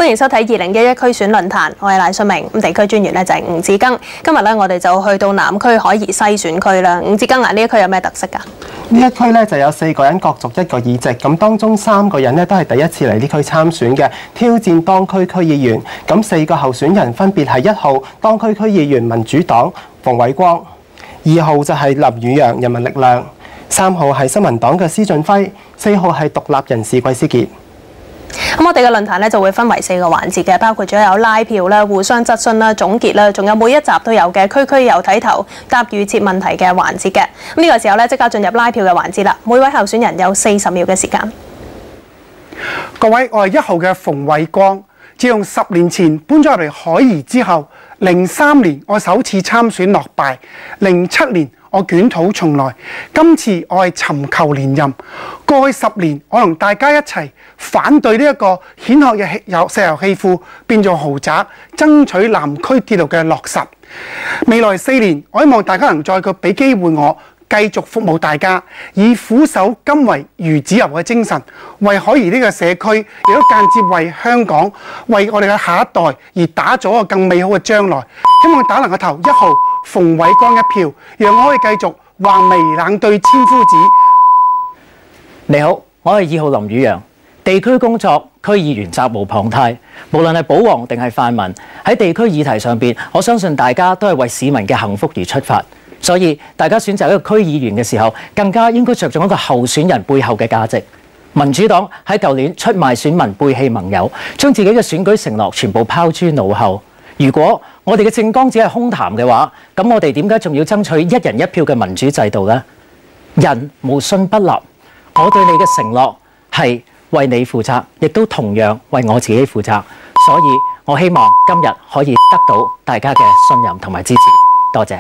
歡迎收睇2011區選論壇，我係賴信明，地區專員咧就係吳志庚。今日咧我哋就去到南區海怡西選區啦。吳志庚啊，呢一區有咩特色㗎？呢一區咧就有4個人角逐1個議席，咁當中3個人咧都係第一次嚟呢區參選嘅，挑戰當區區議員。咁4個候選人分別係1號當區區議員民主黨馮偉光，2號就係林宇陽人民力量，3號係新民黨嘅施俊輝，4號係獨立人士季思傑。咁我哋嘅論壇咧就會分為4個環節嘅，包括咗有拉票啦、互相質詢啦、總結啦，仲有每一集都有嘅區區有睇頭答預設問題嘅環節嘅。咁呢個時候咧即刻進入拉票嘅環節啦，每位候選人有40秒嘅時間。各位，我係1號嘅馮偉光。自從10年前搬咗入嚟海怡之後，03年我首次參選落敗，07年我捲土重來，今次我係尋求連任。過去10年，我同大家一齊反對呢一個蜆殼嘅石油氣庫變做豪宅，爭取南區鐵路嘅落實。未來4年，我希望大家能再俾機會我繼續服務大家，以苦守甘為魚子油嘅精神，為海怡呢個社區，亦都間接為香港、為我哋嘅下一代而打造一個更美好嘅將來。希望大家能夠投1號馮偉光一票，讓我可以繼續橫眉冷對千夫指。你好，我係2號林宇陽。地區工作，區議員責無旁貸。無論係保皇定係泛民，喺地區議題上邊，我相信大家都係為市民嘅幸福而出發。所以大家選擇一個區議員嘅時候，更加應該着重一個候選人背後嘅價值。民主黨喺舊年出賣選民、背棄盟友，將自己嘅選舉承諾全部拋諸腦後。如果我哋嘅政綱只係空談嘅話，咁我哋點解仲要爭取1人1票嘅民主制度呢？人無信不立，我對你嘅承諾係為你負責，亦都同樣為我自己負責。所以我希望今日可以得到大家嘅信任同埋支持。多謝。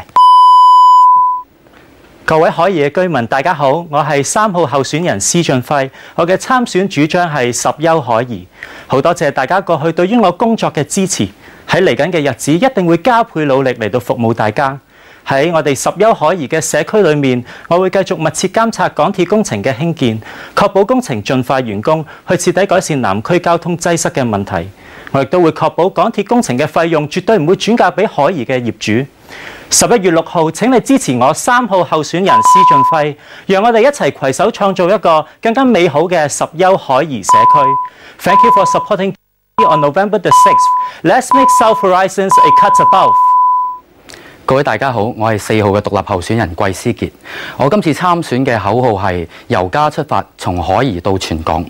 各位海怡嘅居民，大家好，我係3號候選人施俊輝，我嘅參選主張係十優海怡。好多謝大家過去對於我工作嘅支持，喺嚟緊嘅日子一定會加倍努力嚟到服務大家。喺我哋十優海怡嘅社區裏面，我會繼續密切監察港鐵工程嘅興建，確保工程盡快完工，去徹底改善南區交通擠塞嘅問題。我亦都會確保港鐵工程嘅費用絕對唔會轉嫁俾海怡嘅業主。11月6號，請你支持我3號候選人施俊輝，讓我哋一齊攜手創造一個更加美好嘅十優海怡社區。Thank you for supporting on November the 6th. Let's make South Horizons a cut above. 各位大家好，我係4號嘅獨立候選人季思傑。我今次參選嘅口號係由家出發，從海怡到全港。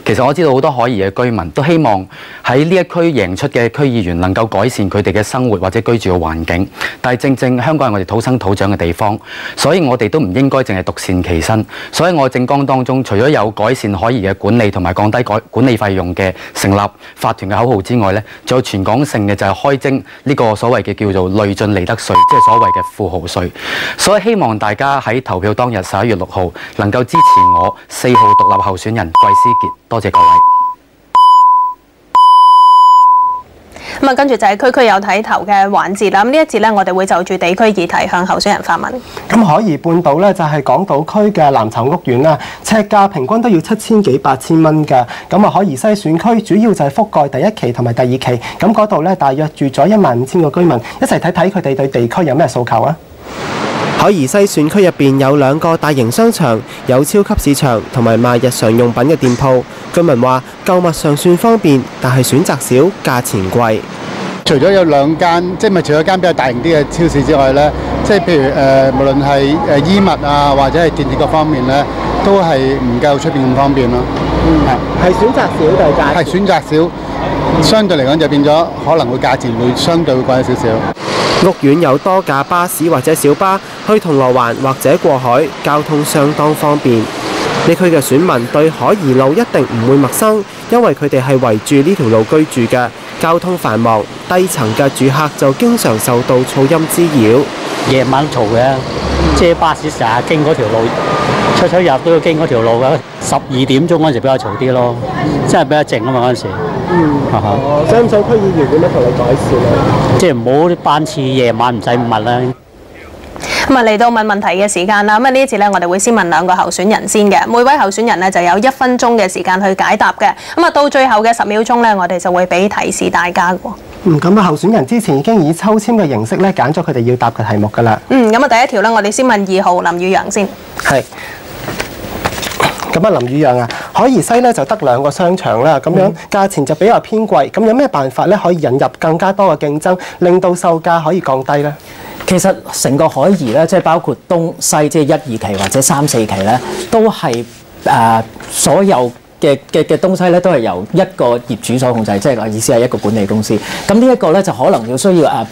其實我知道好多海怡嘅居民都希望喺呢一區贏出嘅區議員能夠改善佢哋嘅生活或者居住嘅環境，但係正香港係我哋土生土長嘅地方，所以我哋都唔應該淨係獨善其身。所以我政綱當中除咗有改善海怡嘅管理同埋降低管理費用嘅成立法團嘅口號之外呢，仲有全港性嘅就係開徵呢個所謂嘅叫做累進利得稅，即係所謂嘅富豪稅。所以希望大家喺投票當日11月6號能夠支持我4號獨立候選人季思傑。多謝各位。咁跟住就係區區有睇頭嘅環節啦。咁呢一節咧，我哋會就住地區議題向候選人發問。咁海怡半島咧就係港島區嘅藍籌屋苑啦，尺價平均都要7000幾8000蚊㗎。咁啊，海怡西選區主要就係覆蓋第1期同埋第2期，咁嗰度咧大約住咗15000個居民，一齊睇睇佢哋對地區有咩訴求啊！海怡西選區入邊有2個大型商場，有超級市場同埋賣日常用品嘅店鋪。居民話購物上算方便，但係選擇少，價錢貴。除咗有2間，即係咪除咗間比較大型啲嘅超市之外呢，即係譬如無論係衣物啊，或者係電器各方面呢，都係唔夠出邊咁方便咯。係選擇少定價？係選擇少，相對嚟講就變咗可能會價錢會相對會貴少少。屋苑有多架巴士或者小巴去銅鑼灣或者過海，交通相當方便。呢區嘅選民對海怡路一定唔會陌生，因為佢哋係圍住呢條路居住嘅，交通繁忙，低層嘅住客就經常受到噪音滋擾。夜晚嘈嘅，即係巴士成日經嗰條路，出入都要經嗰條路嘅。12點鐘嗰陣時比較嘈啲咯，真係比較靜啊嘛嗰陣時。想唔想區議員點樣同你改善啊？即係唔好啲班次夜晚唔使咁密啦。咁啊嚟到問問題嘅時間啦，咁啊呢一次咧，我哋會先問兩個候選人先嘅，每位候選人咧就有1分鐘嘅時間去解答嘅。咁啊到最後嘅10秒鐘咧，我哋就會俾提示大家喎。咁啊候選人之前已經以抽籤嘅形式咧揀咗佢哋要答嘅題目㗎啦。咁啊第一條咧，我哋先問2號林宇陽先。係。咁啊，林宇陽啊，海怡西咧就得2個商場啦，咁樣價錢就比較偏貴。咁有咩辦法咧可以引入更加多嘅競爭，令到售價可以降低咧？其實成個海怡咧，即係包括東西，即係1、2期或者3、4期咧，都係所有嘅東西咧，都係由一個業主所控制，即係意思係一個管理公司。咁呢一個咧就可能要需要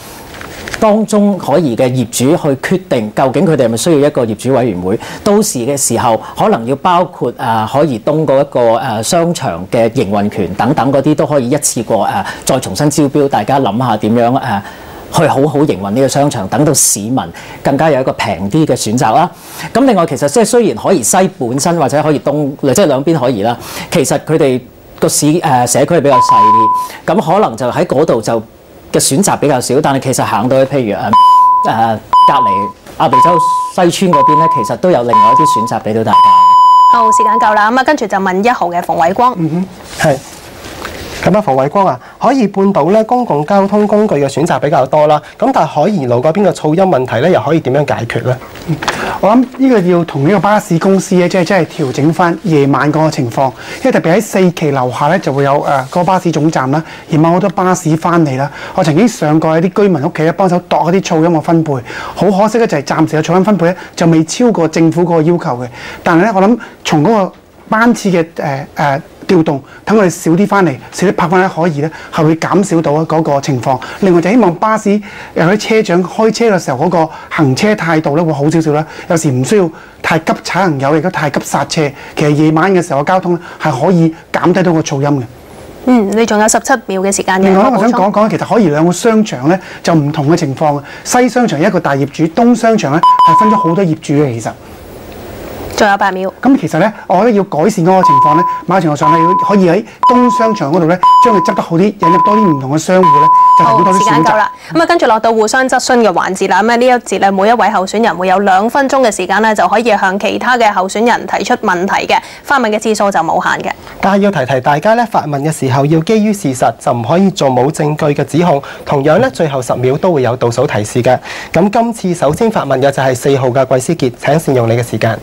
當中海怡嘅業主去決定究竟佢哋係咪需要一個業主委員會。到時嘅時候，可能要包括海怡東嗰一個商場嘅營運權等等嗰啲都可以一次過再重新招標，大家諗下點樣去好好營運呢個商場，等到市民更加有一個平啲嘅選擇啦。咁另外其實即係雖然海怡西本身或者海怡東即係兩邊海怡啦，其實佢哋個社區比較細啲，咁可能就喺嗰度就嘅選擇比較少，但係其實行到去譬如隔離亞庇州西村嗰邊咧，其實都有另外一啲選擇俾到大家。好，時間夠啦，咁啊跟住就問1號嘅馮偉光。係。咁啊，馮偉光啊，海怡半島咧公共交通工具嘅選擇比較多啦。咁但係海怡路嗰邊嘅噪音問題咧，又可以點樣解決咧？我諗呢個要同呢個巴士公司咧，即係調整翻夜晚嗰個情況，因為特別喺4期樓下咧就會有個巴士總站啦，夜晚好多巴士翻嚟啦。我曾經上過一啲居民屋企咧，幫手度一啲噪音嘅分貝，好可惜咧就係暫時嘅噪音分貝咧就未超過政府嗰個要求嘅。但係咧，我諗從嗰個班次嘅調動，等我哋少啲翻嚟，少啲泊翻喺海怡咧，係會減少到嗰個情況。另外就希望巴士有啲車長開車嘅時候嗰個行車態度咧會好少少啦。有時唔需要太急踩行油，亦都太急剎車。其實夜晚嘅時候嘅交通咧係可以減低到個噪音嘅。你仲有17秒嘅時間嘅。另外我想講講，其實海怡2個商場咧就唔同嘅情況。西商場一個大業主，東商場咧係分咗好多業主嘅其實。仲有8秒。咁其實咧，我覺得要改善嗰個情況咧，某程度上係可以喺東商場嗰度咧，將佢執得好啲，引入多啲唔同嘅商戶咧，就提供多啲選擇。時間夠啦，咁啊跟住落到互相質詢嘅環節啦。咁啊呢一節咧，每一位候選人會有2分鐘嘅時間咧，就可以向其他嘅候選人提出問題嘅，發問嘅次數就冇限嘅。但係要提大家咧，發問嘅時候要基於事實，就唔可以做冇證據嘅指控。同樣咧，最後10秒都會有倒數提示嘅。咁今次首先發問嘅就係4號嘅季思傑，請善用你嘅時間。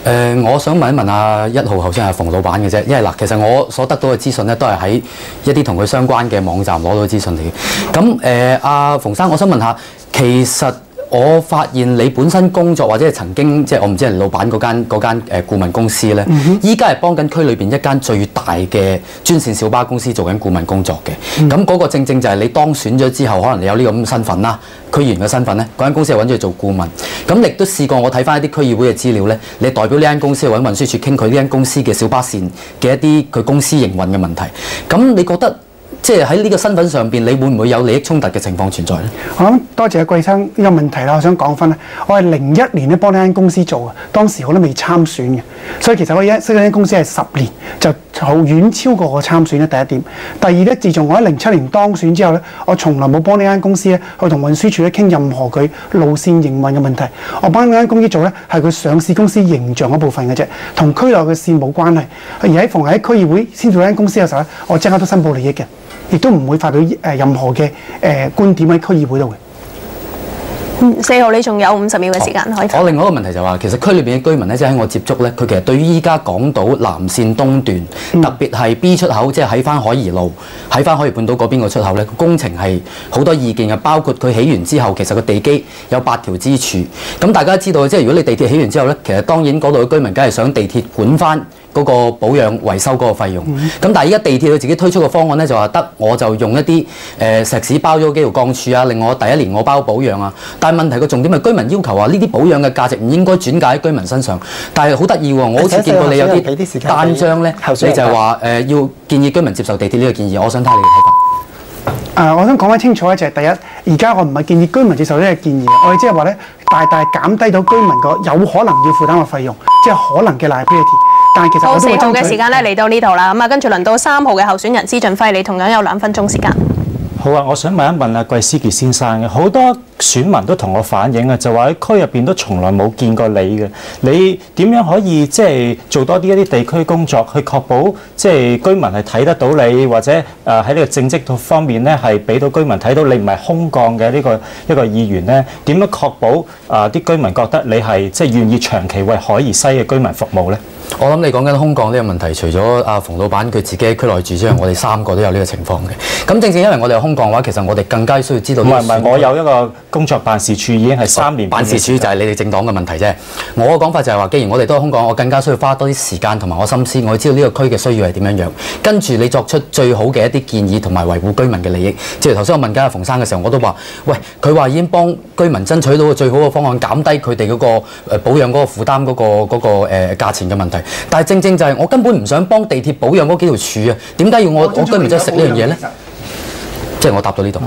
我想問一問1號候選人馮老闆嘅啫，因為嗱，其實我所得到嘅資訊咧，都係喺一啲同佢相關嘅網站攞到資訊嚟嘅。咁阿馮生，我想問下，其實我發現你本身工作或者係曾經即係我唔知係老闆嗰間顧問公司咧，依家係幫緊區裏邊一間最大嘅專線小巴公司做緊顧問工作嘅。咁嗰個正正就係你當選咗之後，可能你有呢個咁嘅身份啦，區議員嘅身份咧，嗰間公司係揾咗你做顧問。咁亦都試過我睇翻一啲區議會嘅資料咧，你代表呢間公司去揾運輸署傾佢呢間公司嘅小巴線嘅一啲佢公司營運嘅問題。咁你覺得？即係喺呢個身份上邊，你會唔會有利益衝突嘅情況存在呢？我諗多謝阿貴生呢個問題啦，我想講翻咧，我係01年咧幫呢間公司做嘅，當時我都未參選嘅，所以其實我識呢間公司係10年，就好遠超過我參選咧。第一點，第二咧，自從我喺07年當選之後咧，我從來冇幫呢間公司咧去同運輸署咧傾任何佢路線營運嘅問題。我幫呢間公司做咧係佢上市公司形象嗰部分嘅啫，同區內嘅事冇關係。而逢喺區議會先做呢間公司嘅時候咧，我即刻都申報利益嘅。亦都唔會發表任何嘅觀點喺區議會度嘅。4號你仲有50秒嘅時間可以。我另外一個問題就話，其實區裏邊嘅居民咧，即係喺我接觸咧，佢其實對於依家港島南線東段，特別係 B 出口，即係喺翻海怡路、喺翻海怡半島嗰邊個出口咧，工程係好多意見嘅，包括佢起完之後，其實個地基有8條支柱。咁大家知道，即係如果你地鐵起完之後咧，其實當然嗰度嘅居民梗係想地鐵管翻嗰個保養維修嗰個費用。咁但係依家地鐵佢自己推出個方案咧，就話得我就用一啲石屎包咗幾條鋼柱啊，另外我第1年我包保養啊。但係問題個重點係居民要求話呢啲保養嘅價值唔應該轉嫁喺居民身上。但係好得意喎，我好似見過你有啲單張咧，你就係話要建議居民接受地鐵呢個建議，我想睇你嘅睇法。我想講翻清楚咧，就係第一，而家我唔係建議居民接受呢個建議，我哋即係話咧，大大減低到居民個有可能要負擔嘅費用，即係可能嘅 liability。但係其實我都會爭取。4號嘅時間咧嚟到呢度啦，咁啊跟住輪到3號嘅候選人施俊輝，你同樣有2分鐘時間。好啊，我想問一問阿季思傑先生嘅，好多選民都同我反映啊，就話喺區入邊都從來冇見過你嘅，你點樣可以即係做多啲一啲地區工作，去確保即係居民係睇得到你，或者喺呢個政績方面咧係俾到居民睇到你唔係空降嘅呢個一個議員咧？點樣確保啲居民覺得你係即係願意長期為海怡西嘅居民服務咧？我諗你講緊空降呢個問題，除咗阿馮老闆佢自己喺區內住之外，我哋3個都有呢個情況嘅。咁正正因為我哋有空降嘅話，其實我哋更加需要知道。唔係，我有一個工作辦事處已經係3年。辦事處就係你哋政黨嘅問題啫。我嘅講法就係話，既然我哋都係空降，我更加需要花多啲時間同埋我心思，我要知道呢個區嘅需要係點樣樣，跟住你作出最好嘅一啲建議同埋維護居民嘅利益。即係頭先我問緊阿馮生嘅時候，我都話：喂，佢話已經幫居民爭取到個最好嘅方案，減低佢哋嗰個保養嗰個負擔嗰個價錢嘅問題。但係正正就係我根本唔想幫地鐵保養嗰幾條柱啊！點解要我居民真係食呢樣嘢咧？即係我答到呢度。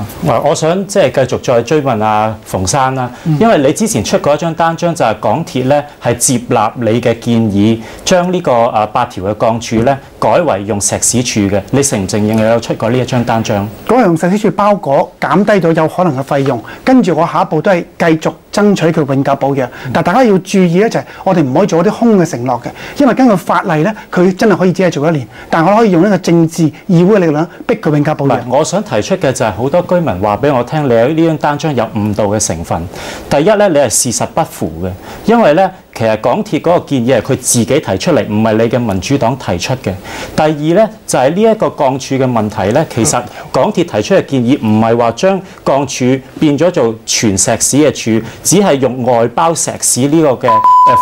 我想即係繼續再追問阿馮生啦，因為你之前出過一張單張，就係港鐵咧係接納你嘅建議，將呢個8條嘅鋼柱咧改為用石屎柱嘅。你承唔承認你有出過呢一張單張？嗰個用石屎柱包裹，減低咗有可能嘅費用。跟住我下一步都係繼續爭取佢永久保養。但大家要注意咧，就係我哋唔可以做一啲空嘅承諾嘅，因為根據法例咧，佢真係可以只係做1年，但我可以用呢個政治議會嘅力量逼佢永久保養。我想提出嘅就係好多居民話俾我聽，你喺呢張單張有誤導嘅成分。第一咧，你係事實不符嘅，因為咧。其實港鐵嗰個建議係佢自己提出嚟，唔係你嘅民主黨提出嘅。第二呢，就係呢一個鋼柱嘅問題呢，其實港鐵提出嘅建議唔係話將鋼柱變咗做全石屎嘅柱，只係用外包石屎呢個嘅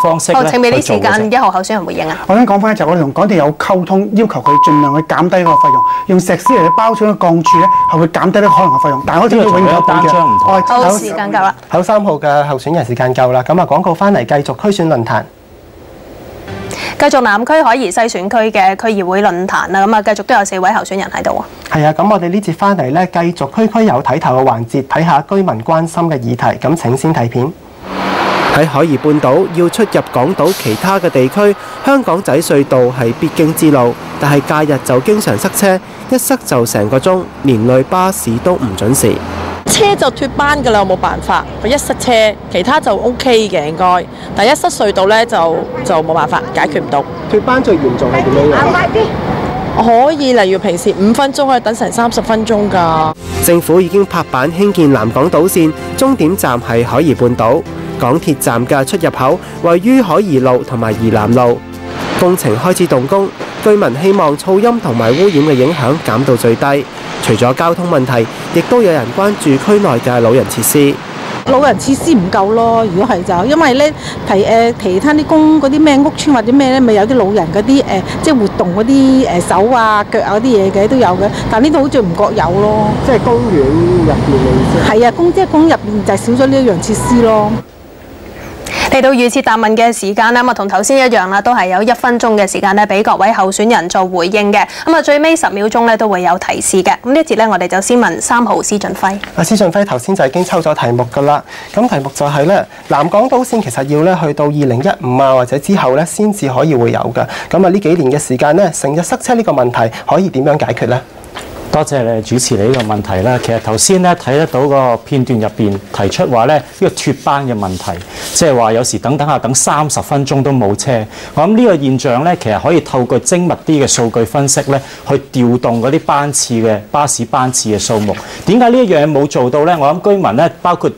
方式咧去做嘅。請俾啲時間1號候選人回應啊！我想講翻就係我哋同港鐵有溝通，要求佢盡量去減低嗰個費用，用石屎嚟包咗個鋼柱咧，係會減低呢個可能嘅費用。但係我知道永久單張唔同。好，時間夠啦。好，3號嘅候選人時間夠啦。咁啊，廣告翻嚟繼續區選論壇。繼續南區海怡西選區嘅區議會論壇啦，咁啊繼續都有4位候選人喺度啊。係啊，咁我哋呢節翻嚟咧，繼續區有睇頭嘅環節，睇下居民關心嘅議題。咁請先睇片。喺海怡半島要出入港島其他嘅地區，香港仔隧道係必經之路，但係假日就經常塞車，一塞就成個鐘，連累巴士都唔準時。車就脫班㗎啦，冇辦法。佢一塞車，其他就 OK 嘅應該，但一塞隧道咧就冇辦法解決唔到。脫班最嚴重係點樣？可以例如平時5分鐘可以等成30分鐘㗎。政府已經拍板興建南港島線，終點站係海怡半島。港鐵站嘅出入口位於海怡路同埋怡南路，工程開始動工，居民希望噪音同埋污染嘅影響減到最低。除咗交通問題，亦都有人關注區內嘅老人設施。老人設施唔夠咯，如果係就因為咧其他啲嗰啲咩屋邨或者咩咧，咪有啲老人嗰啲即係活動嗰啲手啊腳啊嗰啲嘢嘅都有嘅，但呢度好似唔覺有咯。即係公園入邊嘅意思？係啊，公園入邊就係少咗呢一樣設施咯。嚟到預設答問嘅時間啦，咁啊同頭先一樣啦，都係有1分鐘嘅時間咧，俾各位候選人做回應嘅。咁啊最尾10秒鐘咧都會有提示嘅。咁呢一節咧，我哋就先問3號施俊輝。施俊輝頭先就已經抽咗題目㗎啦。咁題目就係咧，南港島線其實要咧去到2015啊或者之後咧先至可以會有㗎。咁啊呢幾年嘅時間咧，成日塞車呢個問題可以點樣解決咧？多謝你主持你呢個問題啦。其實頭先咧睇得到個片段入邊提出話咧呢個脫班嘅問題，即係話有時等下等30分鐘都冇車。我諗呢個現象咧，其實可以透過精密啲嘅數據分析咧，去調動嗰啲班次嘅巴士班次嘅數目。點解呢一樣嘢冇做到咧？我諗居民咧，包括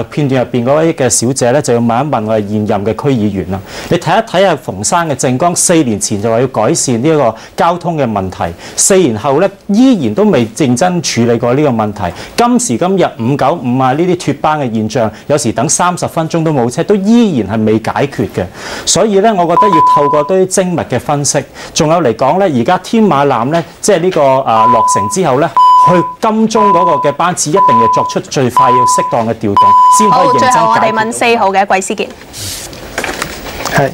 片段入邊嗰位嘅小姐咧，就要問一問我哋現任嘅區議員啦。你睇一睇馮生嘅政綱，4年前就話要改善呢一個交通嘅問題，4年後咧依然都未認真處理過呢個問題。今時今日595啊呢啲脫班嘅現象，有時等30分鐘都冇車，都依然係未解決嘅。所以咧，我覺得要透過啲精密嘅分析，仲有嚟講咧，而家天馬南咧，即係呢個落成之後咧，去金鐘嗰個嘅班次一定要作出最快要適當嘅調動，先可以認真解決。好，最後我哋問4號嘅季思傑。係。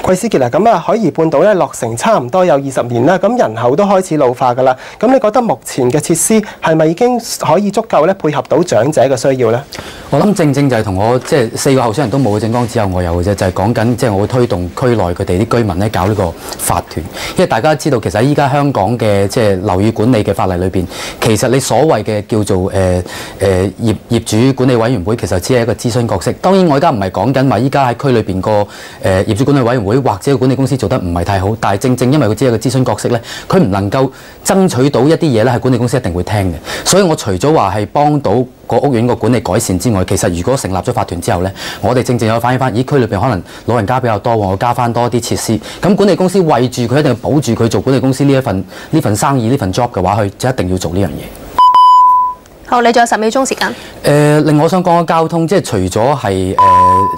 季思傑啊，咁啊海怡半島咧落成差唔多有20年啦，咁人口都開始老化㗎啦。咁你覺得目前嘅設施係咪已經可以足夠咧配合到長者嘅需要咧？我諗正就係同我即係4個候選人都冇嘅政綱，只有我有嘅啫，就係講緊即係我會推動區內佢哋啲居民咧搞呢個法團，因為大家知道其實喺依家香港嘅即係樓宇管理嘅法例裏邊，其實你所謂嘅叫做業主管理委員會，其實只係一個諮詢角色。當然我而家唔係講緊話依家喺區裏邊個業主管理委員會或者管理公司做得唔係太好，但係正因為佢只係一個諮詢角色咧，佢唔能夠爭取到一啲嘢咧，係管理公司一定會聽嘅。所以我除咗話係幫到個屋苑個管理改善之外，其實如果成立咗法團之後咧，我哋正有反映翻，咦區裏邊可能老人家比較多，我加翻多啲設施，咁管理公司為住佢一定要保住佢做管理公司呢份生意呢份 job 嘅話，佢就一定要做呢樣嘢。好，你仲有10秒鐘時間。另外我想講嘅交通，即係除咗係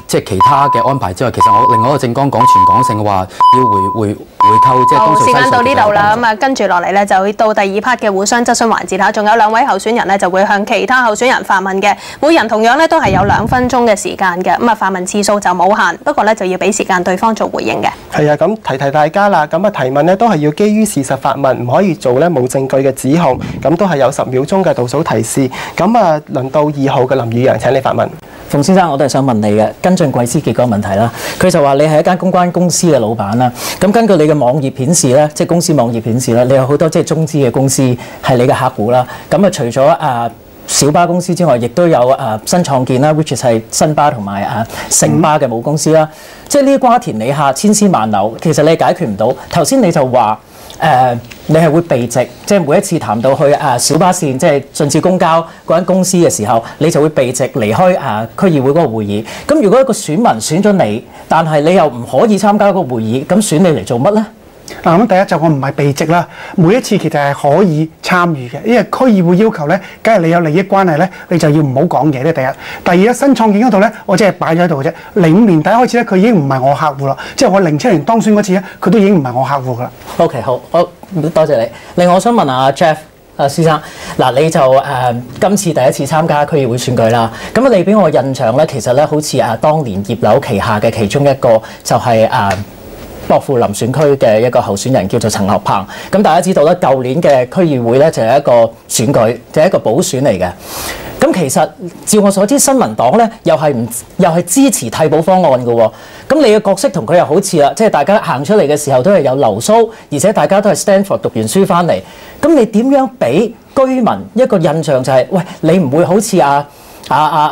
即係其他嘅安排之外，其實我另外一個政綱講全港性嘅話，要回購即係東隧西隧。時間到呢度啦，咁啊跟住落嚟咧就到第2 part 嘅互相質詢環節啦。仲有2位候選人咧就會向其他候選人發問嘅，每人同樣咧都係有2分鐘嘅時間嘅。咁啊發問次數就冇限，不過咧就要俾時間對方做回應嘅。係啊，咁提大家啦，咁啊提問咧都係要基於事實發問，唔可以做咧冇證據嘅指控。咁都係有10秒鐘嘅倒數提示。咁啊，輪到2號嘅林宇陽，請你發問。馮先生，我都係想問你嘅，跟進貴司傑嗰個問題啦。佢就話你係一間公關公司嘅老闆啦。咁根據你嘅網頁顯示咧，即係公司網頁顯示咧，你有好多即係中資嘅公司係你嘅客戶啦。咁啊，除咗小巴公司之外，亦都有新創建啦 ，which 係新巴同埋城巴嘅母公司啦。即係呢啲瓜田李下、千絲萬縷，其實你解決唔到。頭先你就話你係會避席，即係每一次談到去小巴線，即係順治公交嗰間公司嘅時候，你就會避席離開區議會嗰個會議。咁如果一個選民選咗你，但係你又唔可以參加嗰個會議，咁選你嚟做乜呢？嗱，咁第一就我唔係避席啦，每一次其實係可以參與嘅，因為區議會要求咧，梗係你有利益關係咧，你就要唔好講嘢咧。第一，第二咧，新創建嗰度咧，我只係擺咗喺度嘅啫。05年底開始咧，佢已經唔係我客戶啦，即係我07年當選嗰次咧，佢都已經唔係我客戶噶啦。OK， 好，多謝你。另外，我想問下 Jeff 先生，嗱你就今次第一次參加區議會選舉啦，咁你俾我印象咧，其實咧好似當年葉劉旗下嘅其中一個就係薄扶林選區嘅一個候選人叫做陳學鵬。咁大家知道咧，舊年嘅區議會咧就係一個選舉，就係一個補選嚟嘅。咁其實照我所知，新民黨咧又係支持替補方案嘅喎。咁你嘅角色同佢又好似啦，即係大家行出嚟嘅時候都係有流蘇，而且大家都係 Stanford 讀完書翻嚟。咁你點樣俾居民一個印象就係，喂，你唔會好似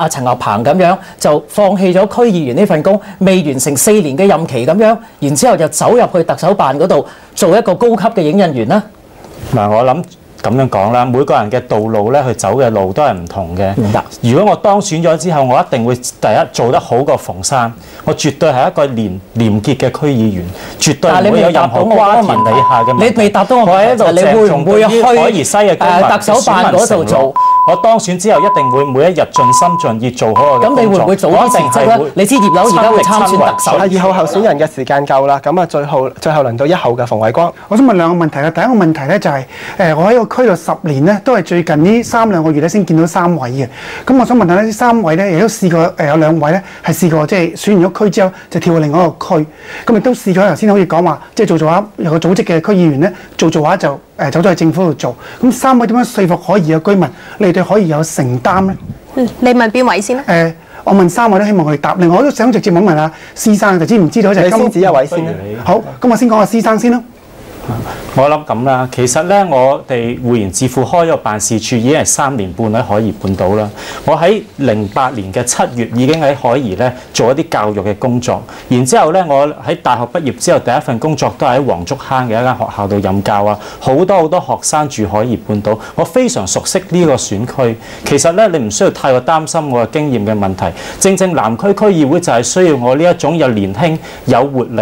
陳學鵬咁樣就放棄咗區議員呢份工，未完成4年嘅任期咁樣，然之後就走入去特首辦嗰度做一個高級嘅影印員呢？嗱，我諗咁樣講啦，每個人嘅道路咧，去走嘅路都係唔同嘅。明白。如果我當選咗之後，我一定會第一做得好過馮生，我絕對係一個廉潔嘅區議員，絕對唔會有任何瓜田李下嘅問題。你未答到我問題，你會唔會去海怡西嘅特首辦嗰度做？我當選之後一定會每一日盡心盡意做好我嘅工作。咁你會唔會早啲辭職咧？你知葉劉而家會參選特首。2號候選人嘅時間夠啦，咁啊最後輪到1號嘅馮偉光。我想問2個問題啦。第一個問題咧就係我喺個區度10年咧，都係最近呢3-2個月咧先見到3位嘅。咁我想問下呢3位咧，亦都試過有2位咧係試過即係選完咗區之後就跳去另外一個區。咁亦都試過頭先好似講話，即係做下有個組織嘅區議員咧，做下就走咗去政府度做。咁3位點樣說服可以嘅居民，你哋可以有承擔咧？你問邊位先咧？我問3位都希望佢哋答。另外我都想直接問下施生，就知唔知道就係先指一位先啦。好，咁我先講下施生先啦。我諗咁啦，其實咧，我哋匯賢智庫開咗辦事處已經係3年半喺海怡半島啦。我喺08年嘅7月已經喺海怡咧做一啲教育嘅工作，然之後咧，我喺大學畢業之後第一份工作都係喺黃竹坑嘅一間學校度任教啊。好多學生住海怡半島，我非常熟悉呢個選區。其實咧，你唔需要太過擔心我嘅經驗嘅問題。正南區區議會就係需要我呢一種有年輕、有活力、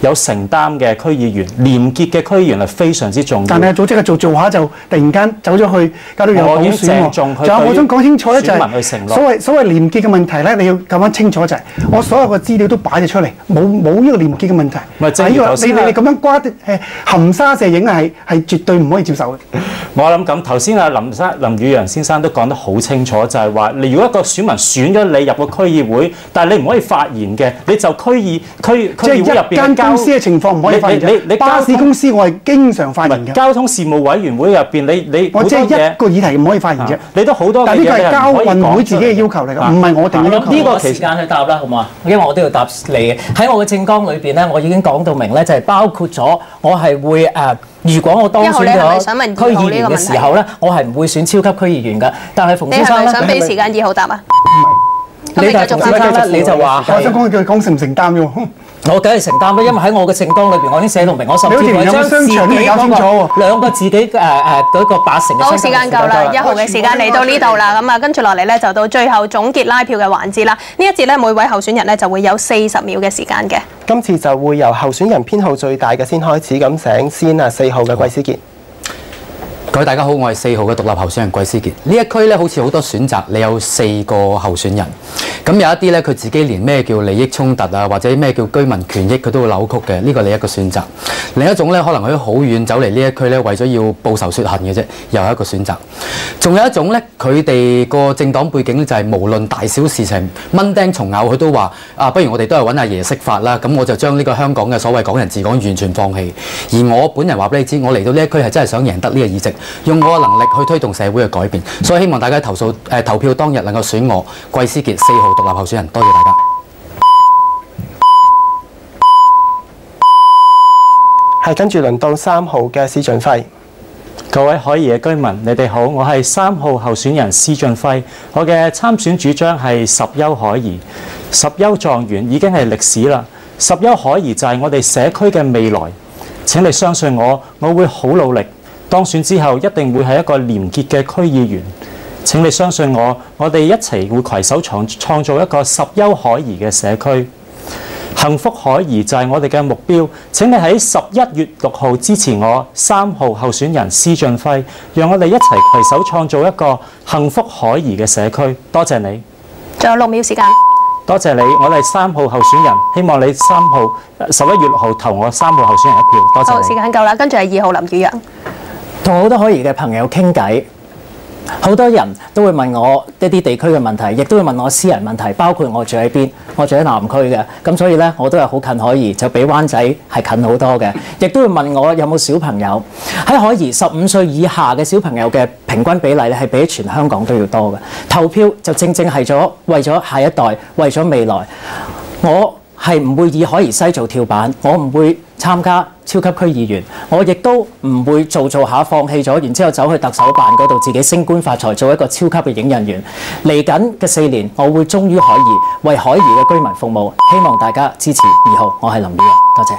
有承擔嘅區議員，廉潔嘅區議員係非常之重要。但係組織嘅做下就突然間走咗去，搞到有補選喎。仲有我想講清楚咧，就係所謂廉潔嘅問題咧，你要講翻清楚就係，我所有嘅資料都擺咗出嚟，冇呢個廉潔嘅問題。咪正如頭先你咁樣含沙射影係絕對唔可以接受嘅。我諗咁頭先林宇陽先生都講得好清楚，就係話你如果一個選民選咗你入個區議會，但係你唔可以發言嘅，你就區議會入邊嘅交公司嘅情況唔可以發言嘅。巴士公司我係經常發言嘅。交通事務委員會入邊，你我即係一個議題唔可以發言啫。你都好多嘅嘢，但呢個係交運會自己嘅要求嚟㗎，唔係我哋嘅要求。呢個時間去答啦，好嘛？因為我都要答你嘅。喺我嘅政綱裏邊咧，我已經講到明咧，就係包括咗我係會如果我當選咗區議員嘅時候咧，我係唔會選超級區議員㗎。但係馮先生咧，你係咪想俾時間2號答啊？你繼續先啦，你就話我想講佢講承唔承擔啫喎。我梗係承擔啦，因為喺我嘅政綱裏邊，我已經寫到明，我甚至乎將自己嗰個兩個自己嗰個80%嘅。好，時間夠啦，1號嘅時間嚟到呢度啦，咁啊跟住落嚟咧就到最後總結拉票嘅環節啦。呢一節咧每位候選人咧就會有40秒嘅時間嘅。今次就會由候選人編號最大嘅先開始，咁請先4號嘅季思傑。各位大家好，我係4號嘅獨立候選人季思傑。呢一區咧好似好多選擇，你有4個候選人。咁有一啲咧，佢自己連咩叫利益衝突啊，或者咩叫居民權益，佢都會扭曲嘅。呢個你一個選擇。另一種咧，可能佢好遠走嚟呢一區咧，為咗要報仇雪恨嘅啫，又係一個選擇。仲有一種咧，佢哋個政黨背景咧就係無論大小事情蚊叮蟲咬，佢都話不如我哋都係揾阿爺釋法啦。咁我就將呢個香港嘅所謂港人治港完全放棄。而我本人話俾你知，我嚟到呢一區係真係想贏得呢個議席。用我嘅能力去推動社會嘅改變，所以希望大家投票當日能夠選我季思傑4號獨立候選人，多謝大家。係跟住輪到3號嘅施俊輝。各位海怡嘅居民，你哋好，我係3號候選人施俊輝，我嘅參選主張係十優海怡。十優狀元已經係歷史啦，十優海怡就係我哋社區嘅未來。請你相信我，我會好努力。當選之後一定會係一個廉潔嘅區議員。請你相信我，我哋一齊會攜手創造一個十優海怡嘅社區。幸福海怡就係我哋嘅目標。請你喺11月6號支持我3號候選人施俊輝，讓我哋一齊攜手創造一個幸福海怡嘅社區。多謝你。仲有6秒時間。多謝你，我哋3號候選人，希望你11月6號投我3號候選人1票。多謝你。好，時間夠啦，跟住係2號林宇陽。同好多海怡嘅朋友傾偈，好多人都會問我一啲地區嘅問題，亦都會問我私人問題，包括我住喺邊，我住喺南區嘅，咁所以咧我都係好近海怡，就比灣仔係近好多嘅，亦都會問我有冇小朋友。喺海怡15歲以下嘅小朋友嘅平均比例咧係比全香港都要多嘅。投票就正正係為咗下一代，為咗未來。我係唔會以海怡西做跳板，我唔會參加超級區議員，我亦都唔會做下放棄咗，然之後走去特首辦嗰度自己升官發財，做一個超級嘅影印員。嚟緊嘅4年，我會忠於海怡，為海怡嘅居民服務。希望大家支持2號，我係林宇陽，多謝。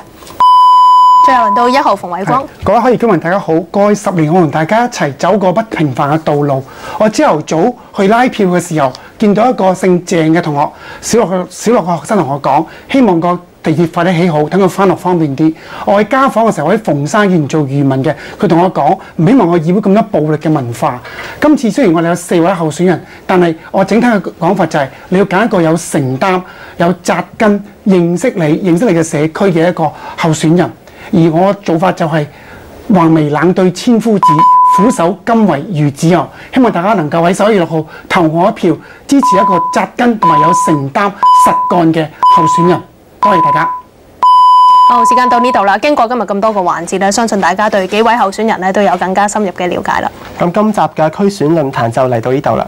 最後輪到1號馮偉光。各位海怡居民大家好，過去10年我同大家一齊走過不平凡嘅道路。我朝頭早去拉票嘅時候，見到一個姓鄭嘅同學，小學嘅學生同我講，希望個地鐵快啲起好，等佢翻學方便啲。我喺家訪嘅時候，我喺鳳山縣做漁民嘅，佢同我講唔希望我議會咁多暴力嘅文化。今次雖然我哋有4位候選人，但係我整體嘅講法就係、你要揀一個有承擔、有扎根、認識你嘅社區嘅一個候選人。而我做法就係橫眉冷對千夫指，俯首甘為孺子牛。希望大家能夠喺11月6號投我一票，支持一個扎根同埋有承擔、實幹嘅候選人。多謝大家。好，時間到呢度啦。經過今日咁多個環節咧，相信大家對幾位候選人咧都有更加深入嘅了解啦。咁今集嘅區選論壇就嚟到呢度啦。